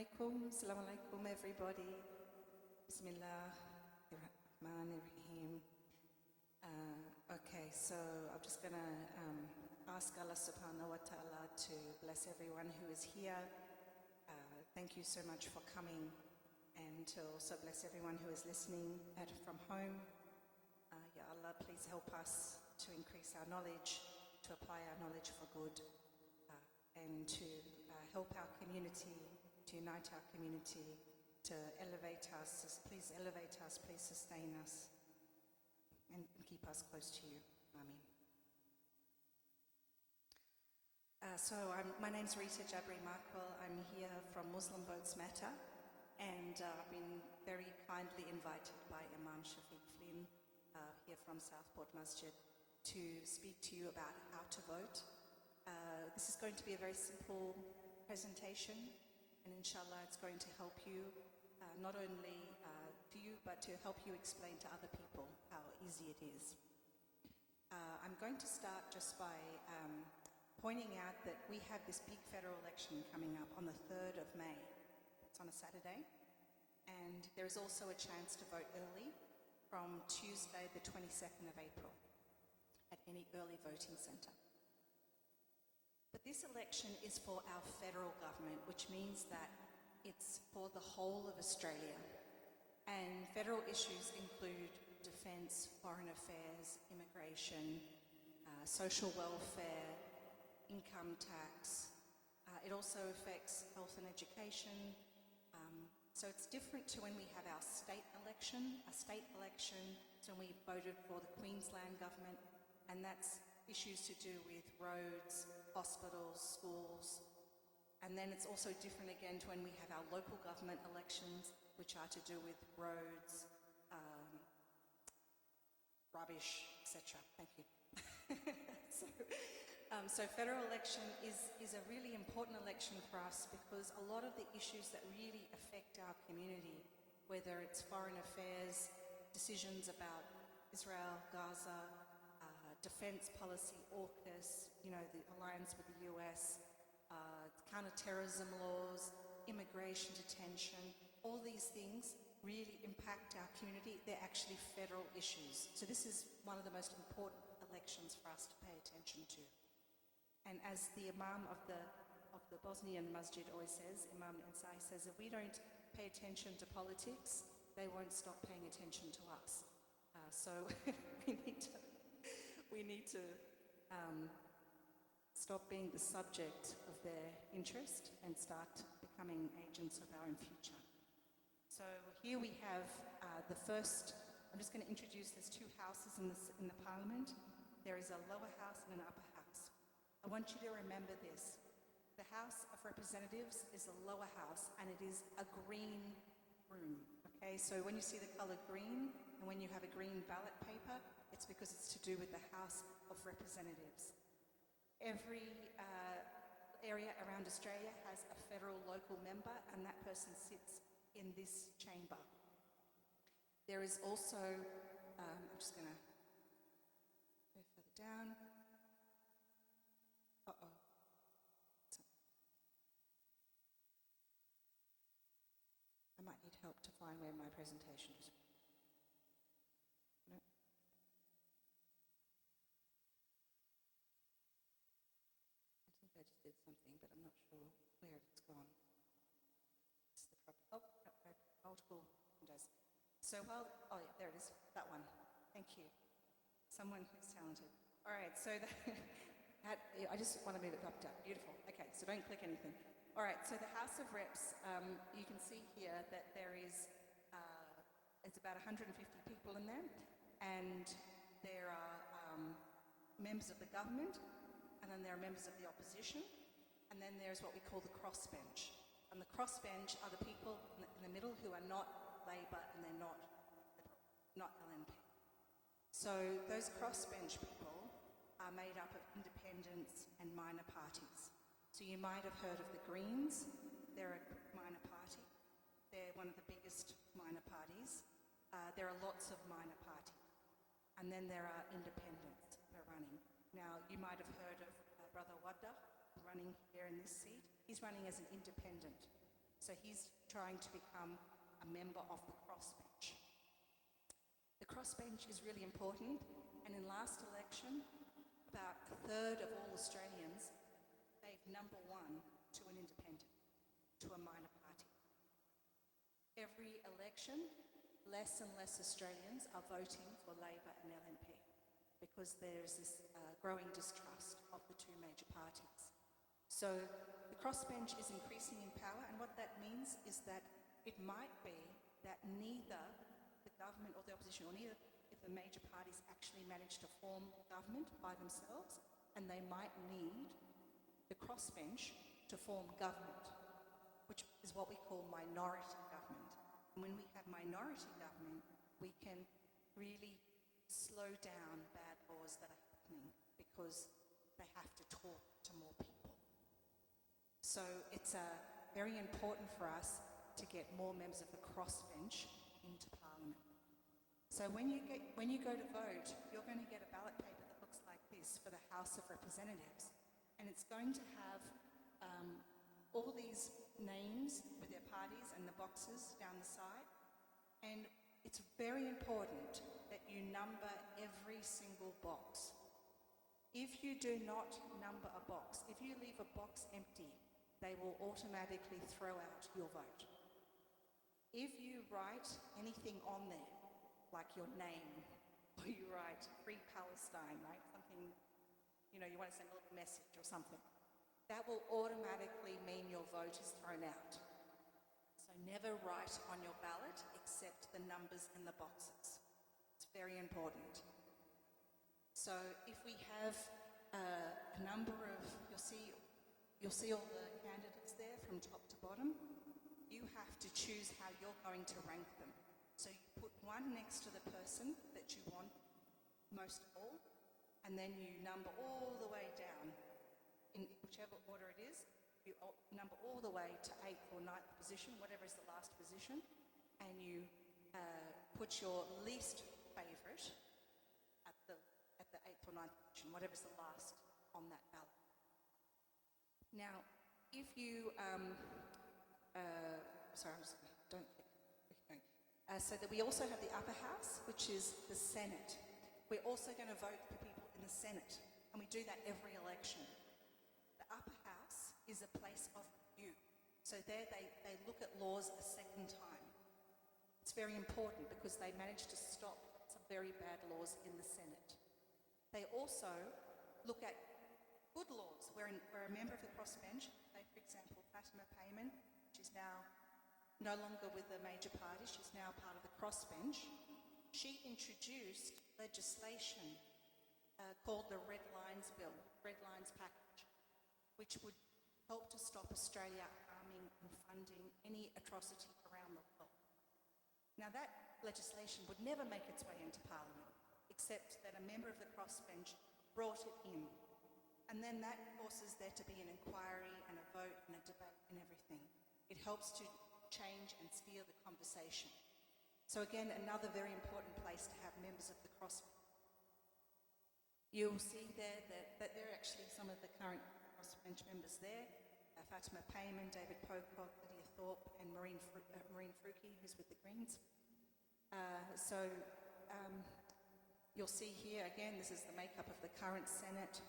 Assalamu alaikum everybody. Bismillah ar-Rahman ar-Rahim. Okay, so I'm just going to ask Allah subhanahu wa ta'ala to bless everyone who is here. Thank you so much for coming, and to also bless everyone who is listening from home. Ya Allah, please help us to increase our knowledge, to apply our knowledge for good, and to help our community, to unite our community, to elevate us. Please elevate us, please sustain us, and keep us close to you. Ameen. My name's Rita Markwell. I'm here from Muslim Votes Matter, and I've been very kindly invited by Imam Shafiq Flynn here from Southport Masjid to speak to you about how to vote. This is going to be a very simple presentation, and inshallah it's going to help you, not only to you, but to help you explain to other people how easy it is. I'm going to start just by pointing out that we have this big federal election coming up on the 3rd of May. It's on a Saturday, and there is also a chance to vote early from Tuesday the 22nd of April at any early voting centre. But this election is for our federal government, which means that it's for the whole of Australia. And federal issues include defence, foreign affairs, immigration, social welfare, income tax. It also affects health and education. So it's different to when we have our state election. A state election is when we voted for the Queensland government, and that's issues to do with roads, hospitals, schools. And then it's also different again to when we have our local government elections, which are to do with roads, rubbish, etc. Thank you. So federal election is a really important election for us, because a lot of the issues that really affect our community, whether it's foreign affairs, decisions about Israel, Gaza, defence policy, AUKUS, the alliance with the US, counter-terrorism laws, immigration detention, all these things really impact our community. They're actually federal issues. So this is one of the most important elections for us to pay attention to. And as the Imam of the Bosnian Masjid always says, Imam Ensai says, if we don't pay attention to politics, they won't stop paying attention to us. So we need to stop being the subject of their interest and start becoming agents of our own future. So here we have the first. I'm just going to introduce. There's two houses in the Parliament. There is a lower house and an upper house. I want you to remember this. The House of Representatives is the lower house, and it is a green room. Okay, so when you see the colour green, and when you have a green ballot paper, it's because it's to do with the House of Representatives. Every area around Australia has a federal local member, and that person sits in this chamber. There is also, I'm just going to go further down. I might need help to find where my presentation is. No. I think I just did something, but I'm not sure where it's gone. It's the multiple windows. So there it is, that one. Thank you. Someone who's talented. All right, so I just want to move it up. Beautiful. Okay, so don't click anything. All right, so the House of Reps, you can see here that there is, it's about 150 people in there, and there are members of the government, and then there are members of the opposition, and then there's what we call the crossbench. And the crossbench are the people in the middle who are not Labor and they're not LNP. So those crossbench people are made up of independents and minor parties. So you might have heard of the Greens. They're a minor party. They're one of the biggest minor parties. There are lots of minor parties. And then there are independents that are running. Now, you might have heard of Brother Wadda running here in this seat. He's running as an independent. So So he's trying to become a member of the crossbench. The crossbench is really important, and in last election, about a third of all Australians gave number one to an independent, to a minor party. Every election, less and less Australians are voting for Labor and LNP because there's this growing distrust of the two major parties. So the crossbench is increasing in power, and what that means is that it might be that neither the government or the opposition, or neither if the major parties actually manage to form government by themselves, and they might need the crossbench to form government, which is what we call minority government. And when we have minority government, we can really slow down bad laws that are happening because they have to talk to more people. So it's very important for us to get more members of the crossbench into Parliament. So when you go to vote, you're going to get a ballot paper that looks like this for the House of Representatives, and it's going to have all these names with their parties and the boxes down the side, and it's very important that you number every single box. If you do not number a box, if you leave a box empty, they will automatically throw out your vote. If you write anything on there, like your name, or you write Free Palestine, right? Something, you want to send a little message or something, that will automatically mean your vote is thrown out. So never write on your ballot except the numbers in the boxes. It's very important. So if we have a number of, you'll see all the candidates there from top to bottom. You have to choose how you're going to rank them. So you put one next to the person that you want most of all, and then you number all the way down, in whichever order it is. You number all the way to 8th or 9th position, whatever is the last position, and you put your least favourite at the 8th or 9th position, whatever's the last on that ballot. Now, if you, so that we also have the upper house, which is the Senate. We're also going to vote for people in the Senate, and we do that every election. The upper house is a place of review. So there they look at laws a second time. It's very important because they managed to stop some very bad laws in the Senate. They also look at good laws. Where a member of the crossbench, say for example Fatima Payman, she's now no longer with the major party, she's now part of the crossbench. She introduced legislation called the Red Lines Bill, Red Lines Package, which would help to stop Australia arming and funding any atrocity around the world. Now that legislation would never make its way into Parliament, except that a member of the crossbench brought it in. And then that causes there to be an inquiry and a vote and a debate and everything. It helps to change and steer the conversation. So again, another very important place to have members of the crossbench. You'll see there that there are actually some of the current crossbench members there. Fatima Payman, David Pocock, Lydia Thorpe, and Maureen Fruki, who's with the Greens. You'll see here, again, this is the makeup of the current Senate.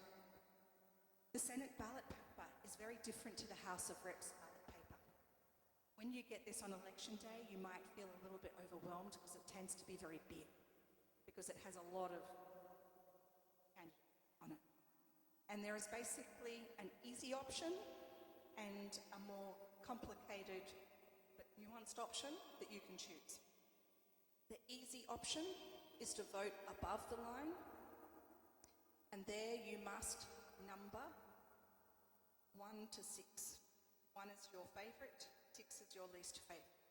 The Senate ballot paper is very different to the House of Reps ballot paper. When you get this on election day, you might feel a little bit overwhelmed because it tends to be very big, because it has a lot of candidates on it. And there is basically an easy option and a more complicated but nuanced option that you can choose. The easy option is to vote above the line, and there you must number 1 to 6. 1 is your favourite, 6 is your least favourite.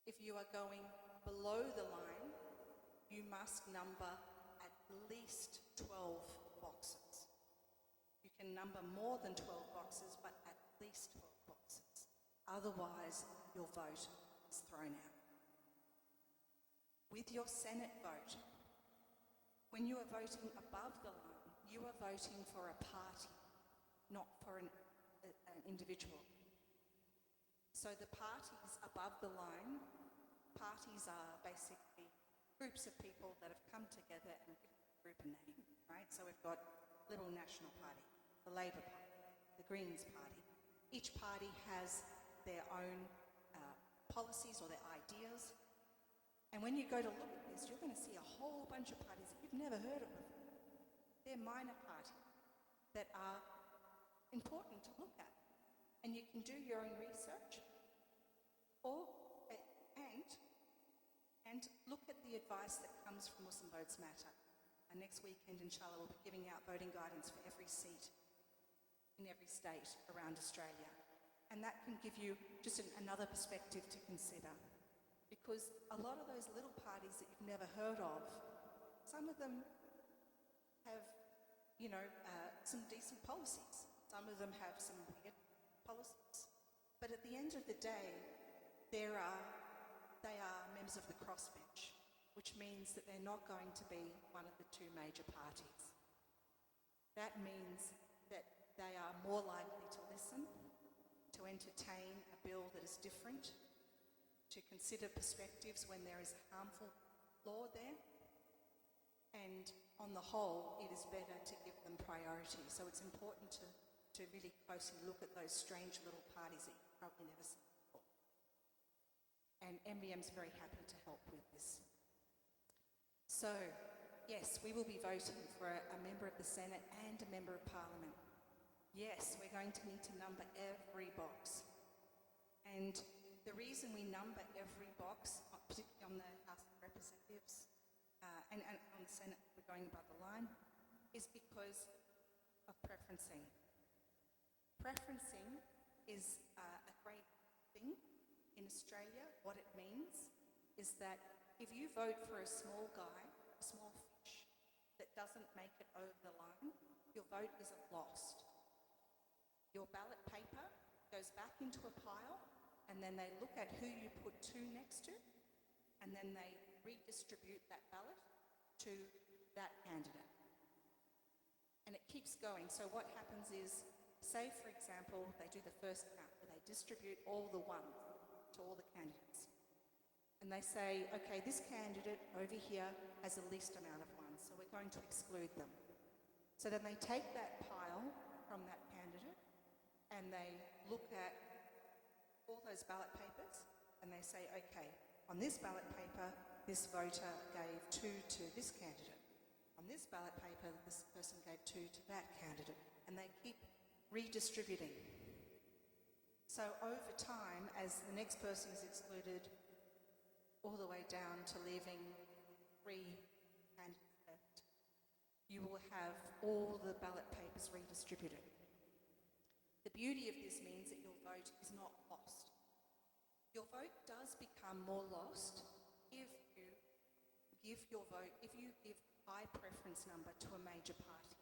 If you are going below the line, you must number at least 12 boxes. You can number more than 12 boxes, but at least 12 boxes. Otherwise, your vote is thrown out. With your Senate vote, when you are voting above the line, you are voting for a party, not for an individual. So the parties above the line, parties are basically groups of people that have come together and given the group a name, right? So we've got Liberal National Party, the Labor Party, the Greens Party. Each party has their own policies or their ideas. And when you go to look at this, you're going to see a whole bunch of parties that you've never heard of before. They're minor parties that are important to look at. And you can do your own research and look at the advice that comes from Muslim Votes Matter. And next weekend, inshallah, we'll be giving out voting guidance for every seat in every state around Australia. And that can give you just another perspective to consider. Because a lot of those little parties that you've never heard of, some of them have, some decent policies. Some of them have some weird policies. But at the end of the day, they are members of the crossbench, which means that they're not going to be one of the two major parties. That means that they are more likely to listen, to entertain a bill that is different, to consider perspectives when there is a harmful law there, and on the whole, it is better to give them priority. So it's important to really closely look at those strange little parties that you've probably never seen before. And MVM's very happy to help with this. So, yes, we will be voting for a member of the Senate and a member of Parliament. Yes, we're going to need to number every box. And the reason we number every box, particularly on the House of Representatives and on the Senate, we're going above the line, is because of preferencing. Preferencing is a great thing in Australia. What it means is that if you vote for a small guy, a small fish, that doesn't make it over the line, your vote isn't lost. Your ballot paper goes back into a pile, and then they look at who you put two next to, and then they redistribute that ballot to that candidate. And it keeps going. So what happens is, say, for example, they do the first count, where they distribute all the ones to all the candidates. And they say, okay, this candidate over here has the least amount of ones, so we're going to exclude them. So then they take that pile from that candidate, and they look at all those ballot papers, and they say, okay, on this ballot paper, this voter gave 2 to this candidate. On this ballot paper, this person gave 2 to that candidate. And they keep redistributing. So over time, as the next person is excluded, all the way down to leaving 3 candidates left, you will have all the ballot papers redistributed. The beauty of this means that your vote is not lost. Your vote does become more lost if you give high preference number to a major party.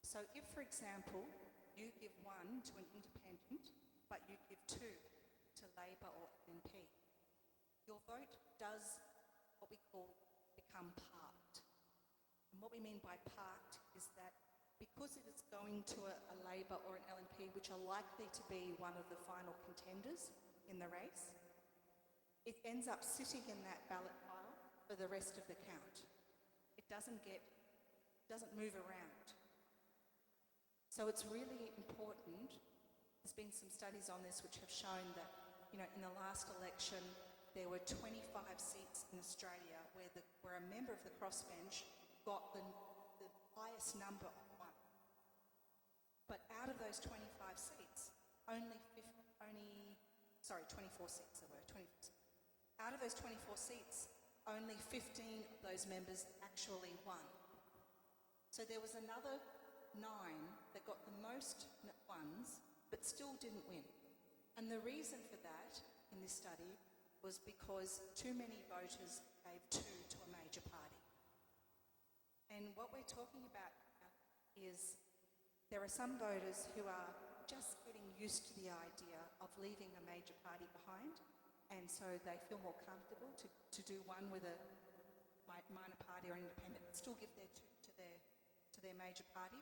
So if, for example, you give 1 to an independent, but you give 2 to Labor or NP, your vote does what we call become parked. And what we mean by parked is that because it is going to a Labor or an LNP, which are likely to be one of the final contenders in the race, it ends up sitting in that ballot pile for the rest of the count. It doesn't move around. So it's really important. There's been some studies on this which have shown that, in the last election, there were 25 seats in Australia where a member of the crossbench got the highest number of one. But out of those 25 seats, 24 seats there were, 24 seats. Out of those 24 seats, only 15 of those members actually won. So there was another 9 that got the most ones, but still didn't win. And the reason for that in this study was because too many voters gave 2 to a major party. And what we're talking about is there are some voters who are just getting used to the idea of leaving a major party behind, and so they feel more comfortable to do one with a minor party or independent, but still give their 2 to their major party.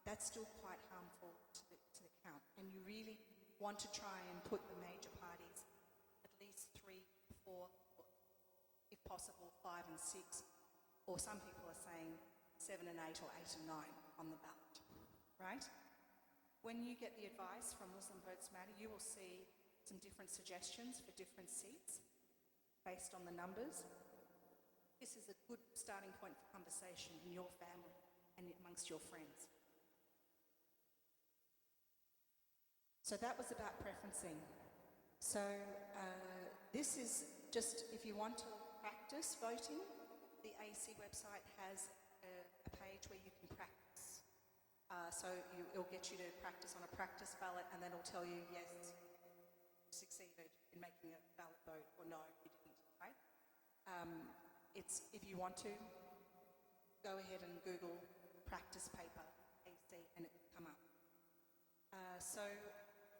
That's still quite harmful to the count, and you really want to try and put the major parties 5 and 6, or some people are saying 7 and 8 or 8 and 9 on the ballot, right? When you get the advice from Muslim Votes Matter, you will see some different suggestions for different seats based on the numbers. This is a good starting point for conversation in your family and amongst your friends. So that was about preferencing. So this is just, if you want to practice voting, the AC website has a page where you can practice. So it'll get you to practice on a practice ballot, and then it'll tell you, yes, you succeeded in making a valid vote, or no, you didn't, right? If you want to, go ahead and Google practice paper AC and it will come up. So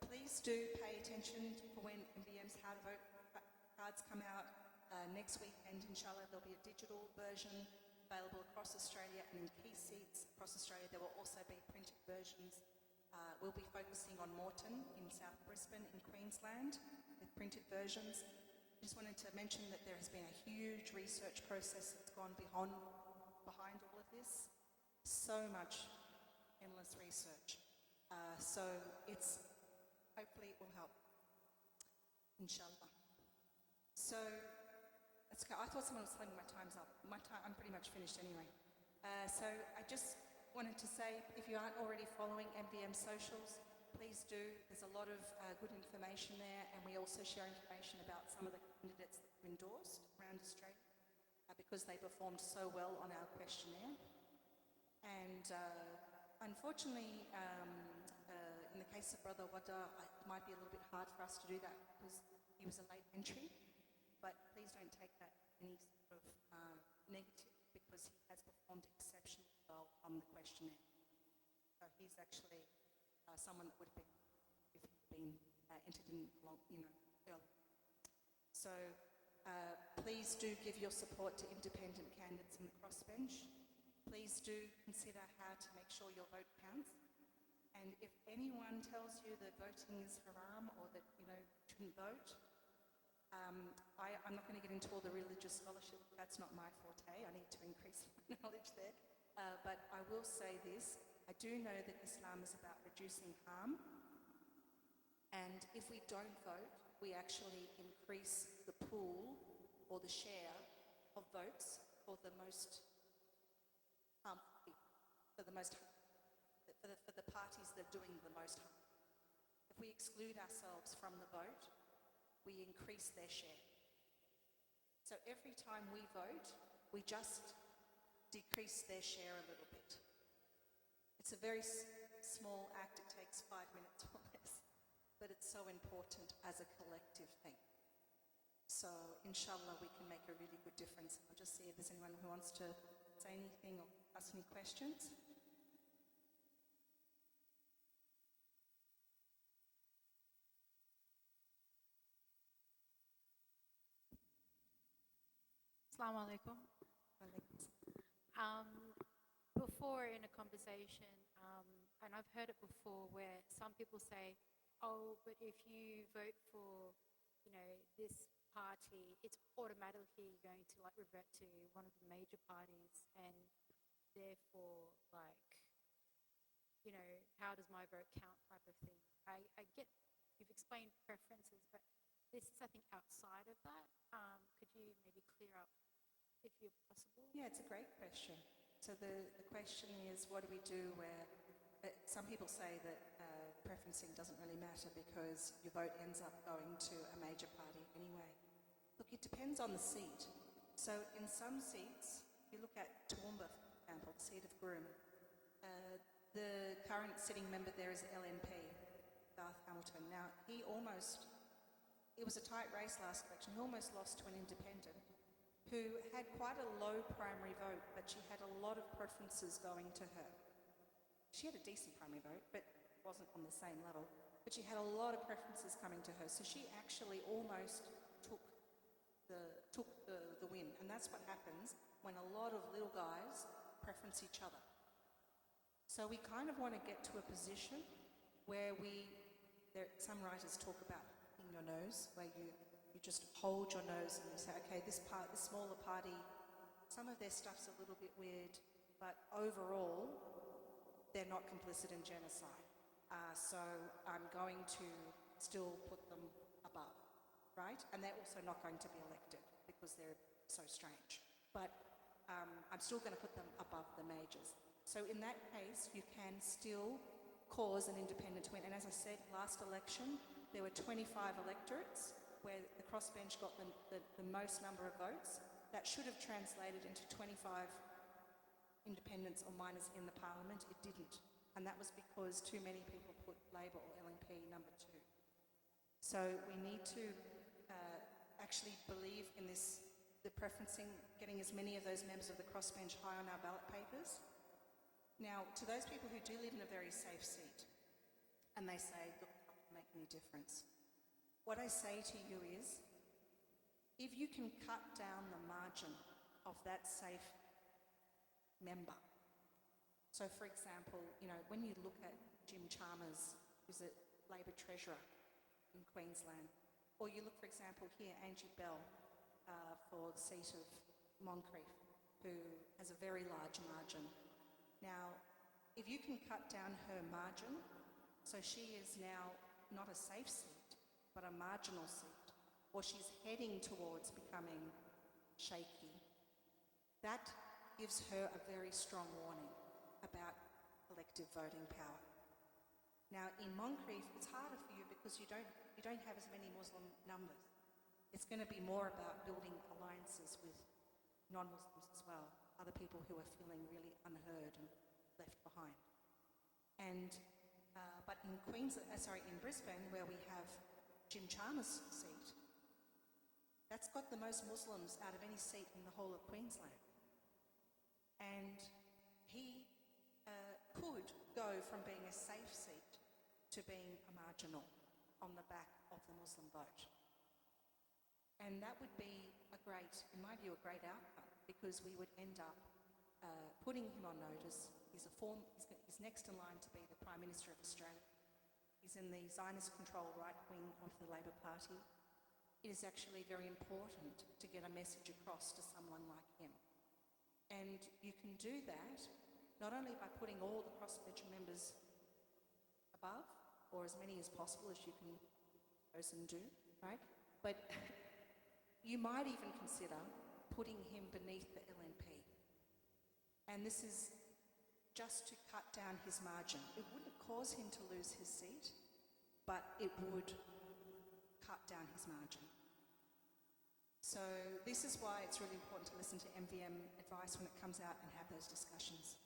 please do pay attention for when MVM's How to Vote cards come out. Next weekend, inshallah, there'll be a digital version available across Australia, and in key seats across Australia there will also be printed versions. We'll be focusing on Moreton in South Brisbane in Queensland with printed versions. I just wanted to mention that there has been a huge research process that's gone behind all of this. So much endless research. So hopefully it will help, inshallah. So let's go. I thought someone was telling me my time's up. I'm pretty much finished anyway. So I just wanted to say, if you aren't already following MVM socials, please do. There's a lot of good information there, and we also share information about some of the candidates that were endorsed around Australia because they performed so well on our questionnaire. And unfortunately, in the case of Brother Wada, it might be a little bit hard for us to do that because he was a late entry, but please don't take that any sort of negative, because he has performed exceptionally well on the questionnaire. So he's actually someone that would have been, if he'd been entered in early. So please do give your support to independent candidates in the crossbench. Please do consider how to make sure your vote counts. And if anyone tells you that voting is haram or that, shouldn't vote, I'm not going to get into all the religious scholarship. That's not my forte. I need to increase my knowledge there. But I will say this. I do know that Islam is about reducing harm. And if we don't vote, we actually increase the pool or the share of votes for the most harmful people, for the parties that are doing the most harm. If we exclude ourselves from the vote, we increase their share. So every time we vote, we just decrease their share a little bit. It's a very small act. It takes 5 minutes or less, but it's so important as a collective thing. So inshallah, we can make a really good difference. I'll just see if there's anyone who wants to say anything or ask any questions. Assalamu alaikum. Before in a conversation, and I've heard it before, where some people say, oh, but if you vote for, this party, it's automatically going to revert to one of the major parties, and therefore, how does my vote count type of thing. I get, you've explained preferences, but this is, I think, outside of that. Could you maybe clear up if you're possible? Yeah, it's a great question. So the question is, what do we do where some people say that preferencing doesn't really matter because your vote ends up going to a major party anyway. Look, it depends on the seat. So in some seats, you look at Toowoomba, for example, the seat of Groom. The current sitting member there is LNP, Garth Hamilton. Now, it was a tight race last election. He almost lost to an independent who had quite a low primary vote, but she had a lot of preferences going to her. She had a decent primary vote, but wasn't on the same level. But she had a lot of preferences coming to her, so she actually almost took the win. And that's what happens when a lot of little guys preference each other. So we kind of want to get to a position where some writers talk about picking your nose, where you just hold your nose and you say, okay, this smaller party, some of their stuff's a little bit weird, but overall, they're not complicit in genocide. So I'm going to still put them above, right? And they're also not going to be elected because they're so strange. But I'm still going to put them above the majors. So in that case, you can still cause an independent to win. And as I said, last election, there were 25 electorates where the crossbench got the most number of votes. That should have translated into 25 independents or minors in the parliament. It didn't. And that was because too many people put Labor or LNP number 2. So we need to actually believe in this, the preferencing, getting as many of those members of the crossbench high on our ballot papers. Now, to those people who do live in a very safe seat, and they say, look, it doesn't make any difference. What I say to you is, if you can cut down the margin of that safe member. So, for example, when you look at Jim Chalmers, who's a Labor treasurer in Queensland, or you look, for example, here, Angie Bell for the seat of Moncrief, who has a very large margin. Now, if you can cut down her margin, so she is now not a safe seat, but a marginal seat, or she's heading towards becoming shaky, that gives her a very strong warning about elective voting power. Now, in Moncrief, it's harder for you because you don't have as many Muslim numbers. It's going to be more about building alliances with non-Muslims as well, other people who are feeling really unheard and left behind. And but in Brisbane, where we have Jim Chalmers' seat, that's got the most Muslims out of any seat in the whole of Queensland. And he could go from being a safe seat to being a marginal on the back of the Muslim vote. And that would be in my view, a great outcome, because we would end up putting him on notice. He's next in line to be the Prime Minister of Australia. He's in the Zionist-controlled right wing of the Labor Party. It is actually very important to get a message across to someone like him. And you can do that not only by putting all the crossbench members above, or as many as possible as you can propose and do, right? But you might even consider putting him beneath the LNP. And this is just to cut down his margin. It wouldn't cause him to lose his seat, but it would cut down his margin. So this is why it's really important to listen to MVM advice when it comes out and have those discussions.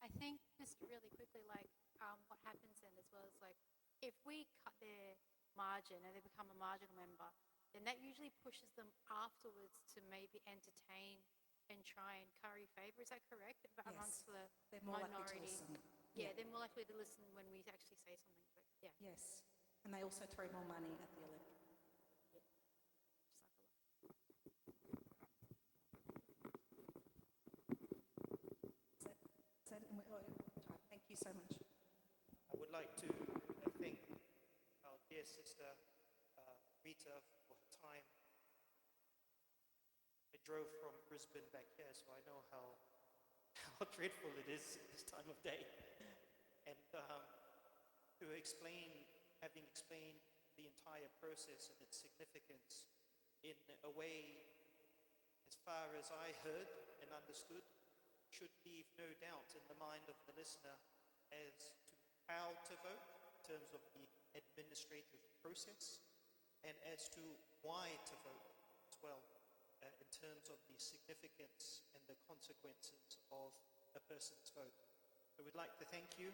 I think just really quickly, what happens then as well is if we cut their margin and they become a marginal member, then that usually pushes them afterwards to maybe entertain and try and curry favour. Is that correct? Yes. Amongst the they're more minority. likely to listen. Yeah, they're more likely to listen when we actually say something. But yeah. Yes, and they also throw more money at the electorate. Thank you so much. I would like to thank our dear sister Rita for her time. I drove from Brisbane back here, so I know how dreadful it is this time of day. And to having explained the entire process and its significance in a way, as far as I heard and understood, should leave no doubt in the mind of the listener as to how to vote in terms of the administrative process, and as to why to vote as well, in terms of the significance and the consequences of a person's vote. So we'd like to thank you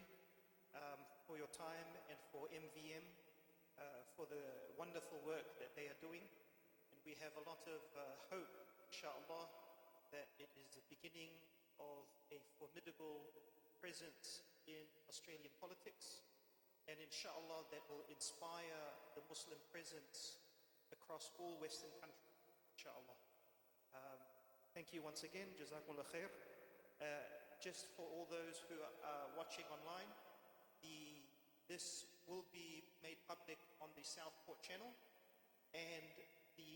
for your time, and for MVM for the wonderful work that they are doing. And we have a lot of hope, inshallah, that it is the beginning of a formidable presence in Australian politics, and inshallah that will inspire the Muslim presence across all Western countries, inshallah. Thank you once again, Jazakumullah khair. Just for all those who are watching online, this will be made public on the Southport channel.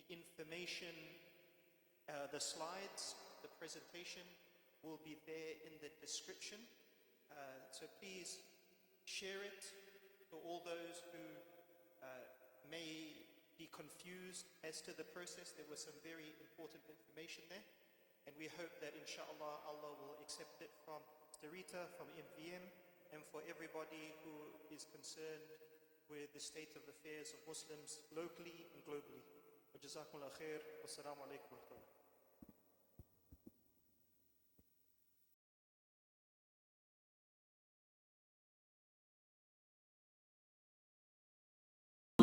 information, the slides, the presentation will be there in the description. So please share it to all those who may be confused as to the process. There was some very important information there. And we hope that inshallah Allah will accept it from Rita, from MVM, and for everybody who is concerned with the state of affairs of Muslims locally and globally. Wa jazakumullah khair. Wassalamu alaikum wa rahmatullah.